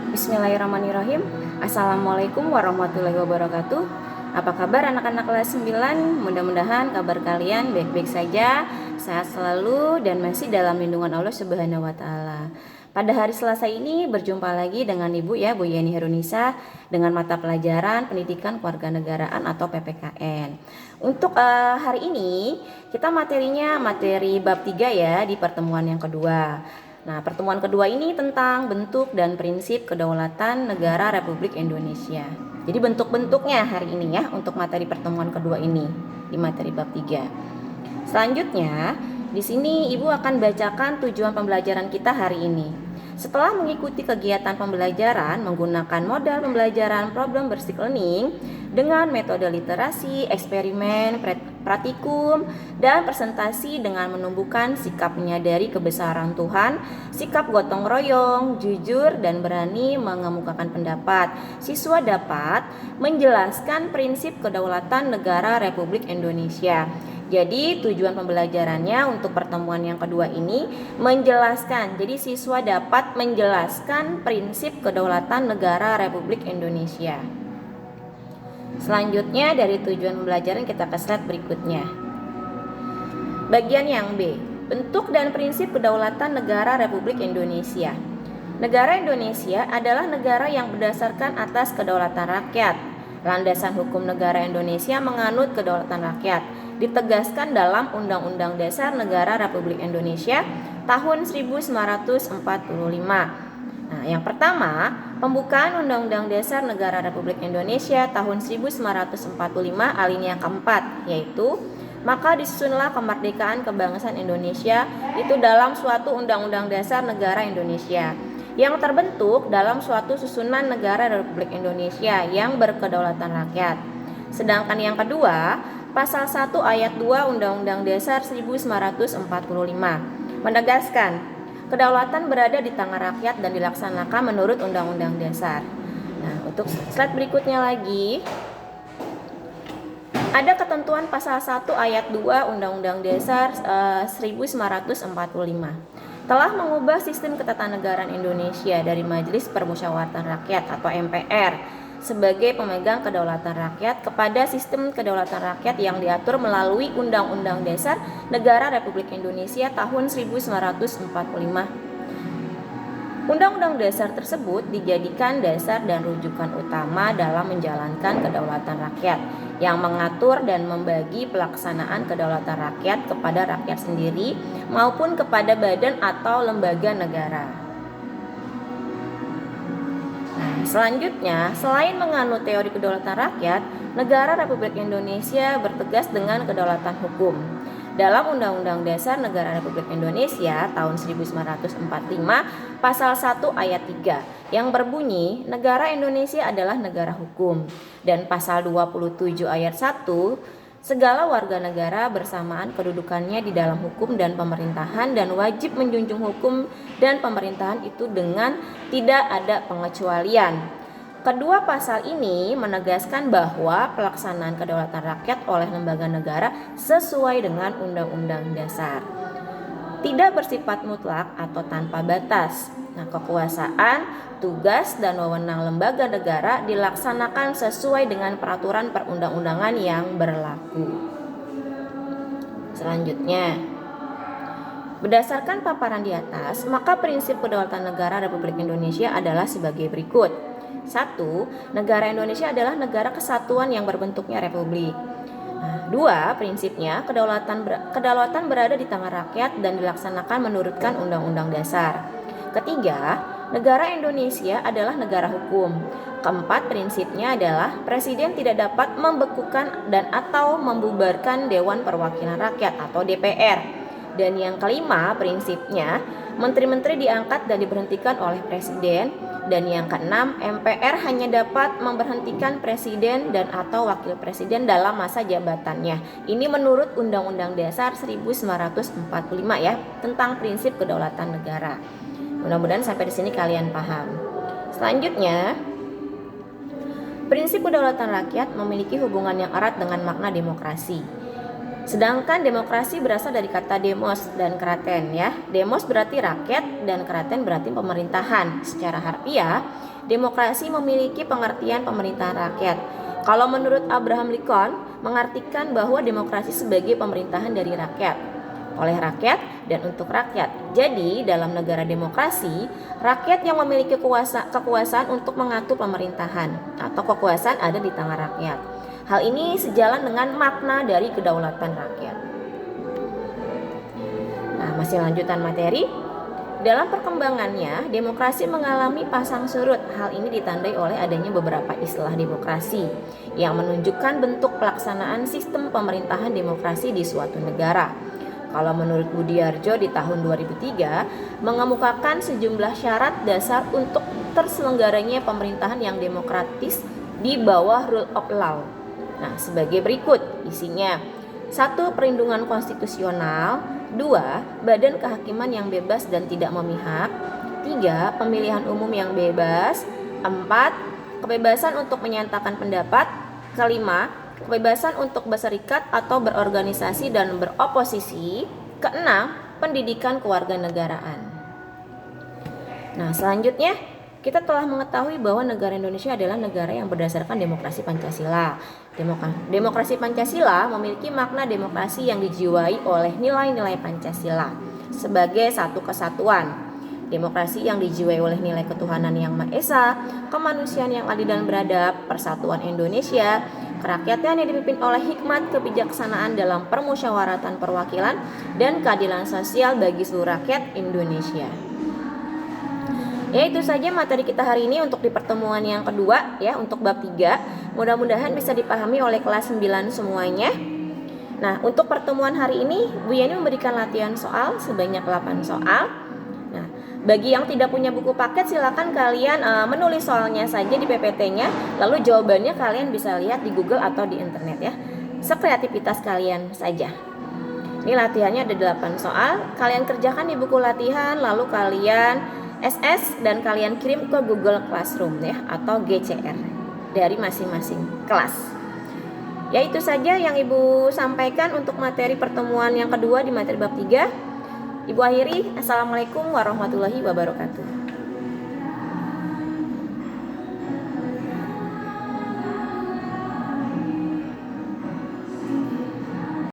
Bismillahirrahmanirrahim. Assalamualaikum warahmatullahi wabarakatuh. Apa kabar anak-anak kelas 9? Mudah-mudahan kabar kalian baik-baik saja, sehat selalu dan masih dalam lindungan Allah Subhanahu wa taala. Pada hari Selasa ini berjumpa lagi dengan Ibu ya, Bu Yeni Herunisa dengan mata pelajaran Pendidikan Kewarganegaraan atau PPKN. Untuk hari ini kita materinya materi bab 3 ya di pertemuan yang kedua. Nah, pertemuan kedua ini tentang bentuk dan prinsip kedaulatan negara Republik Indonesia. Jadi bentuk-bentuknya hari ini ya untuk materi pertemuan kedua ini di materi bab 3. Selanjutnya, di sini Ibu akan bacakan tujuan pembelajaran kita hari ini. Setelah mengikuti kegiatan pembelajaran menggunakan modal pembelajaran problem based learning dengan metode literasi, eksperimen, praktikum, dan presentasi dengan menumbuhkan sikap menyadari kebesaran Tuhan, sikap gotong royong, jujur, dan berani mengemukakan pendapat, siswa dapat menjelaskan prinsip kedaulatan negara Republik Indonesia. Jadi tujuan pembelajarannya untuk pertemuan yang kedua ini menjelaskan. Jadi siswa dapat menjelaskan prinsip kedaulatan negara Republik Indonesia. Selanjutnya dari tujuan pembelajaran kita ke slide berikutnya. Bagian yang B, bentuk dan prinsip kedaulatan negara Republik Indonesia. Negara Indonesia adalah negara yang berdasarkan atas kedaulatan rakyat. Landasan hukum negara Indonesia menganut kedaulatan rakyat, ditegaskan dalam Undang-Undang Dasar Negara Republik Indonesia tahun 1945. Nah, yang pertama, pembukaan Undang-Undang Dasar Negara Republik Indonesia tahun 1945 alinea keempat, yaitu maka disusunlah kemerdekaan kebangsaan Indonesia itu dalam suatu Undang-Undang Dasar Negara Indonesia yang terbentuk dalam suatu susunan negara Republik Indonesia yang berkedaulatan rakyat. Sedangkan yang kedua, Pasal 1 ayat 2 Undang-Undang Dasar 1945 menegaskan kedaulatan berada di tangan rakyat dan dilaksanakan menurut Undang-Undang Dasar. Nah, untuk slide berikutnya lagi, ada ketentuan Pasal 1 ayat 2 Undang-Undang Dasar 1945 telah mengubah sistem ketatanegaraan Indonesia dari Majelis Permusyawaratan Rakyat atau MPR sebagai pemegang kedaulatan rakyat kepada sistem kedaulatan rakyat yang diatur melalui Undang-Undang Dasar Negara Republik Indonesia tahun 1945. Undang-undang dasar tersebut dijadikan dasar dan rujukan utama dalam menjalankan kedaulatan rakyat yang mengatur dan membagi pelaksanaan kedaulatan rakyat kepada rakyat sendiri maupun kepada badan atau lembaga negara. Nah, selanjutnya, selain menganut teori kedaulatan rakyat, negara Republik Indonesia bertegas dengan kedaulatan hukum. Dalam Undang-Undang Dasar Negara Republik Indonesia tahun 1945 Pasal 1 ayat 3 yang berbunyi negara Indonesia adalah negara hukum, dan Pasal 27 ayat 1 segala warga negara bersamaan kedudukannya di dalam hukum dan pemerintahan dan wajib menjunjung hukum dan pemerintahan itu dengan tidak ada pengecualian. Kedua pasal ini menegaskan bahwa pelaksanaan kedaulatan rakyat oleh lembaga negara sesuai dengan Undang-Undang Dasar tidak bersifat mutlak atau tanpa batas. Nah, kekuasaan, tugas, dan wewenang lembaga negara dilaksanakan sesuai dengan peraturan perundang-undangan yang berlaku. Selanjutnya, berdasarkan paparan di atas, maka prinsip kedaulatan negara Republik Indonesia adalah sebagai berikut. 1. Negara Indonesia adalah negara kesatuan yang berbentuknya republik. 2. Prinsipnya kedaulatan berada di tangan rakyat dan dilaksanakan menurutkan Undang-Undang Dasar. 3. Negara Indonesia adalah negara hukum. 4. Prinsipnya adalah Presiden tidak dapat membekukan dan atau membubarkan Dewan Perwakilan Rakyat atau DPR. Dan yang kelima, prinsipnya menteri-menteri diangkat dan diberhentikan oleh Presiden. Dan yang keenam, MPR hanya dapat memberhentikan presiden dan atau wakil presiden dalam masa jabatannya. Ini menurut Undang-Undang Dasar 1945 ya, tentang prinsip kedaulatan negara. Mudah-mudahan sampai di sini kalian paham. Selanjutnya, prinsip kedaulatan rakyat memiliki hubungan yang erat dengan makna demokrasi. Sedangkan demokrasi berasal dari kata demos dan kraten ya. Demos berarti rakyat dan kraten berarti pemerintahan. Secara harfiah, demokrasi memiliki pengertian pemerintahan rakyat. Kalau menurut Abraham Lincoln, mengartikan bahwa demokrasi sebagai pemerintahan dari rakyat, oleh rakyat dan untuk rakyat. Jadi, dalam negara demokrasi, rakyat yang memiliki kekuasaan untuk mengatur pemerintahan atau kekuasaan ada di tangan rakyat. Hal ini sejalan dengan makna dari kedaulatan rakyat. Nah, masih lanjutan materi. Dalam perkembangannya, demokrasi mengalami pasang surut. Hal ini ditandai oleh adanya beberapa istilah demokrasi yang menunjukkan bentuk pelaksanaan sistem pemerintahan demokrasi di suatu negara. Kalau menurut Budiarjo di tahun 2003, mengemukakan sejumlah syarat dasar untuk terselenggaranya pemerintahan yang demokratis di bawah rule of law. Nah, sebagai berikut isinya. 1. Perlindungan konstitusional. 2. Badan kehakiman yang bebas dan tidak memihak. 3. Pemilihan umum yang bebas. 4. Kebebasan untuk menyatakan pendapat. 5. Kebebasan untuk berserikat atau berorganisasi dan beroposisi. 6. Pendidikan kewarganegaraan. Nah, selanjutnya kita telah mengetahui bahwa negara Indonesia adalah negara yang berdasarkan demokrasi Pancasila. Demokrasi Pancasila memiliki makna demokrasi yang dijiwai oleh nilai-nilai Pancasila sebagai satu kesatuan. Demokrasi yang dijiwai oleh nilai ketuhanan yang Maha Esa, kemanusiaan yang adil dan beradab, persatuan Indonesia, kerakyatan yang dipimpin oleh hikmat kebijaksanaan dalam permusyawaratan perwakilan, dan keadilan sosial bagi seluruh rakyat Indonesia. Ya, itu saja materi kita hari ini untuk di pertemuan yang kedua ya, untuk bab 3. Mudah-mudahan bisa dipahami oleh kelas 9 semuanya. Nah, untuk pertemuan hari ini Bu Yani memberikan latihan soal sebanyak 8 soal. Nah, bagi yang tidak punya buku paket silakan kalian menulis soalnya saja di PPT-nya, lalu jawabannya kalian bisa lihat di Google atau di internet ya. Sekreativitas kalian saja. Ini latihannya ada 8 soal. Kalian kerjakan di buku latihan, lalu kalian SS dan kalian kirim ke Google Classroom ya, atau GCR dari masing-masing kelas. Ya, itu saja yang Ibu sampaikan untuk materi pertemuan yang kedua di materi bab 3. Ibu akhiri. Assalamualaikum warahmatullahi wabarakatuh.